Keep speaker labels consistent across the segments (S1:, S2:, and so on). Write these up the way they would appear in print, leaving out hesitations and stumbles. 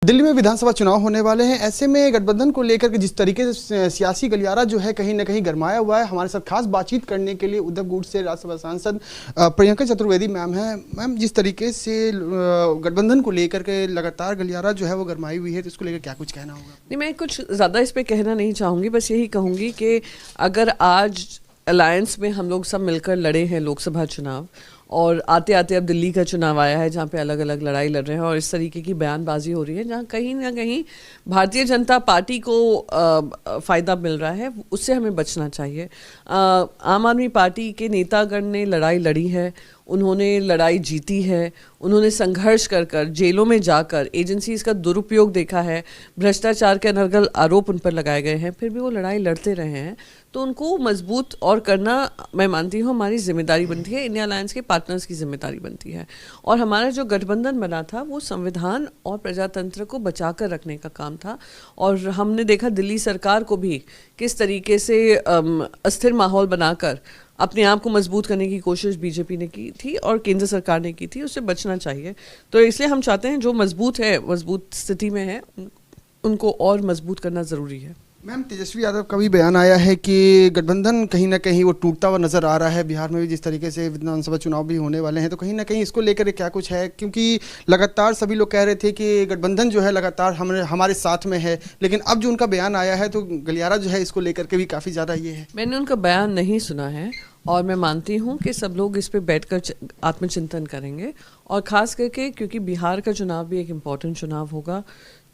S1: दिल्ली में विधानसभा चुनाव होने वाले हैं। ऐसे में गठबंधन को लेकर के जिस तरीके से सियासी गलियारा जो है कहीं ना कहीं गरमाया हुआ है, हमारे साथ खास बातचीत करने के लिए उद्धव गुट से राज्यसभा सांसद प्रियंका चतुर्वेदी मैम हैं। मैम, जिस तरीके से गठबंधन को लेकर के लगातार गलियारा जो है वो गरमाई हुई है, तो इसको लेकर क्या कुछ कहना होगा?
S2: नहीं, मैं कुछ ज़्यादा इस पर कहना नहीं चाहूँगी, बस यही कहूँगी कि अगर आज अलायंस में हम लोग सब मिलकर लड़े हैं लोकसभा चुनाव, और आते आते अब दिल्ली का चुनाव आया है जहाँ पे अलग अलग लड़ाई लड़ रहे हैं और इस तरीके की बयानबाजी हो रही है जहाँ कहीं ना कहीं भारतीय जनता पार्टी को फ़ायदा मिल रहा है, उससे हमें बचना चाहिए। आम आदमी पार्टी के नेतागण ने लड़ाई लड़ी है, उन्होंने लड़ाई जीती है, उन्होंने संघर्ष कर कर जेलों में जाकर एजेंसीज का दुरुपयोग देखा है, भ्रष्टाचार के अनर्गल आरोप उन पर लगाए गए हैं, फिर भी वो लड़ाई लड़ते रहे हैं। तो उनको मजबूत और करना, मैं मानती हूँ, हमारी जिम्मेदारी बनती है, इंडिया अलायंस के पार्टनर्स की जिम्मेदारी बनती है। और हमारा जो गठबंधन बना था वो संविधान और प्रजातंत्र को बचा कर रखने का काम था। और हमने देखा दिल्ली सरकार को भी किस तरीके से अस्थिर माहौल बनाकर अपने आप को मजबूत करने की कोशिश बीजेपी ने की थी और केंद्र सरकार ने की थी, उससे बचना चाहिए। तो इसलिए हम चाहते हैं जो मजबूत है, मजबूत स्थिति में है, उनको और मजबूत करना ज़रूरी है।
S1: मैम, तेजस्वी यादव का भी बयान आया है कि गठबंधन कहीं ना कहीं वो टूटता हुआ नजर आ रहा है। बिहार में भी जिस तरीके से विधानसभा चुनाव भी होने वाले हैं, तो कहीं ना कहीं इसको लेकर क्या कुछ है? क्योंकि लगातार सभी लोग कह रहे थे कि गठबंधन जो है लगातार हमारे साथ में है, लेकिन अब जो उनका बयान आया है तो गलियारा जो है इसको लेकर के भी काफ़ी ज़्यादा ये है।
S2: मैंने उनका बयान नहीं सुना है और मैं मानती हूँ कि सब लोग इस पे बैठकर आत्मचिंतन करेंगे, और ख़ास करके क्योंकि बिहार का चुनाव भी एक इम्पॉर्टेंट चुनाव होगा,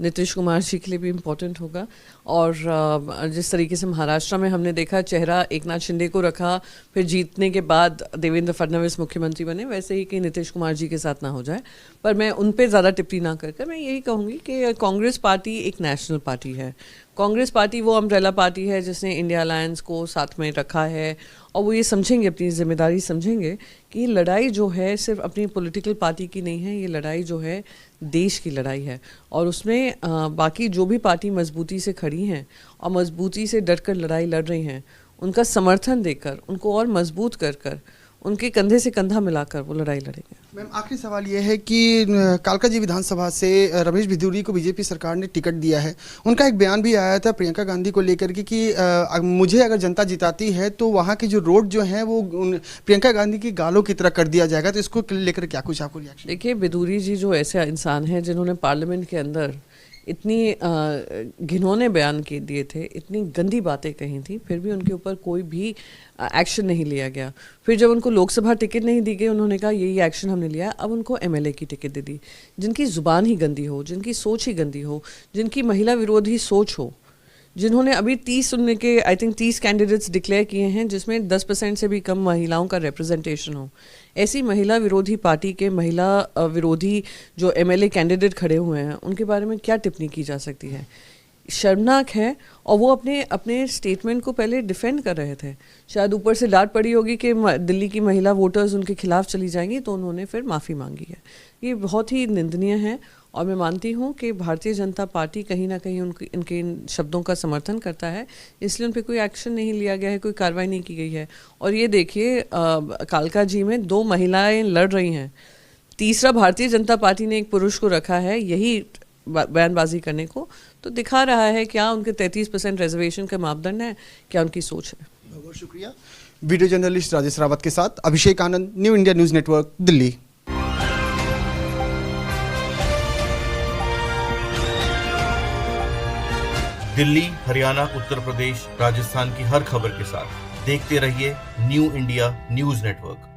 S2: नीतीश कुमार जी के लिए भी इम्पोर्टेंट होगा। और जिस तरीके से महाराष्ट्र में हमने देखा चेहरा एक नाथ शिंदे को रखा, फिर जीतने के बाद देवेंद्र फडणवीस मुख्यमंत्री बने, वैसे ही कि नीतीश कुमार जी के साथ ना हो जाए। पर मैं उन पे ज़्यादा टिप्पणी ना करके मैं यही कहूँगी कि कांग्रेस पार्टी एक नेशनल पार्टी है। कांग्रेस पार्टी वो अम्ब्रेला पार्टी है जिसने इंडिया अलायंस को साथ में रखा है, और वो ये समझेंगे, अपनी जिम्मेदारी समझेंगे कि ये लड़ाई जो है सिर्फ अपनी पॉलिटिकल पार्टी की नहीं है, ये लड़ाई जो है देश की लड़ाई है। और उसमें बाकी जो भी पार्टी मजबूती से खड़ी हैं और मजबूती से डटकर लड़ाई लड़ रही हैं, उनका समर्थन देकर, उनको और मजबूत कर कर, उनके कंधे से कंधा मिलाकर वो लड़ाई लड़ेंगे।
S1: मैम, आखिरी सवाल ये है कि कालकाजी विधानसभा से रमेश भिदुरी को बीजेपी सरकार ने टिकट दिया है। उनका एक बयान भी आया था प्रियंका गांधी को लेकर के कि मुझे अगर जनता जिताती है तो वहाँ की जो रोड जो है वो प्रियंका गांधी की गालों की तरह कर दिया जाएगा। तो इसको लेकर क्या कुछ आपको रिएक्शन?
S2: देखिए, भिदुरी जी जो ऐसे इंसान हैं जिन्होंने पार्लियामेंट के अंदर इतनी घिनौने बयान के दिए थे, इतनी गंदी बातें कही थी, फिर भी उनके ऊपर कोई भी एक्शन नहीं लिया गया। फिर जब उनको लोकसभा टिकट नहीं दी गई, उन्होंने कहा यही एक्शन हमने लिया। अब उनको एमएलए की टिकट दे दी। जिनकी ज़ुबान ही गंदी हो, जिनकी सोच ही गंदी हो, जिनकी महिला विरोधी सोच हो, जिन्होंने अभी 30 उनके आई थिंक 30 कैंडिडेट्स डिक्लेयर किए हैं जिसमें 10% से भी कम महिलाओं का रिप्रेजेंटेशन हो, ऐसी महिला विरोधी पार्टी के महिला विरोधी जो एमएलए कैंडिडेट खड़े हुए हैं, उनके बारे में क्या टिप्पणी की जा सकती है? शर्मनाक है। और वो अपने स्टेटमेंट को पहले डिफेंड कर रहे थे, शायद ऊपर से डांट पड़ी होगी कि दिल्ली की महिला वोटर्स उनके खिलाफ चली जाएंगी, तो उन्होंने फिर माफ़ी मांगी है। ये बहुत ही निंदनीय है, और मैं मानती हूँ कि भारतीय जनता पार्टी कहीं ना कहीं इनके इन शब्दों का समर्थन करता है, इसलिए उन पर कोई एक्शन नहीं लिया गया है, कोई कार्रवाई नहीं की गई है। और ये देखिए, कालकाजी में 2 महिलाएं लड़ रही हैं, तीसरा भारतीय जनता पार्टी ने एक पुरुष को रखा है यही बयानबाजी करने को, तो दिखा रहा है क्या उनके 33% रिजर्वेशन का मापदंड है, क्या उनकी सोच है।
S1: बहुत शुक्रिया। वीडियो जर्नलिस्ट राजेश रावत के साथ Abhishek Anand, new India news network, Delhi.
S3: Delhi, Haryana, Uttar Pradesh, Rajasthan की हर खबर के साथ देखते रहिए न्यू इंडिया न्यूज़ नेटवर्क।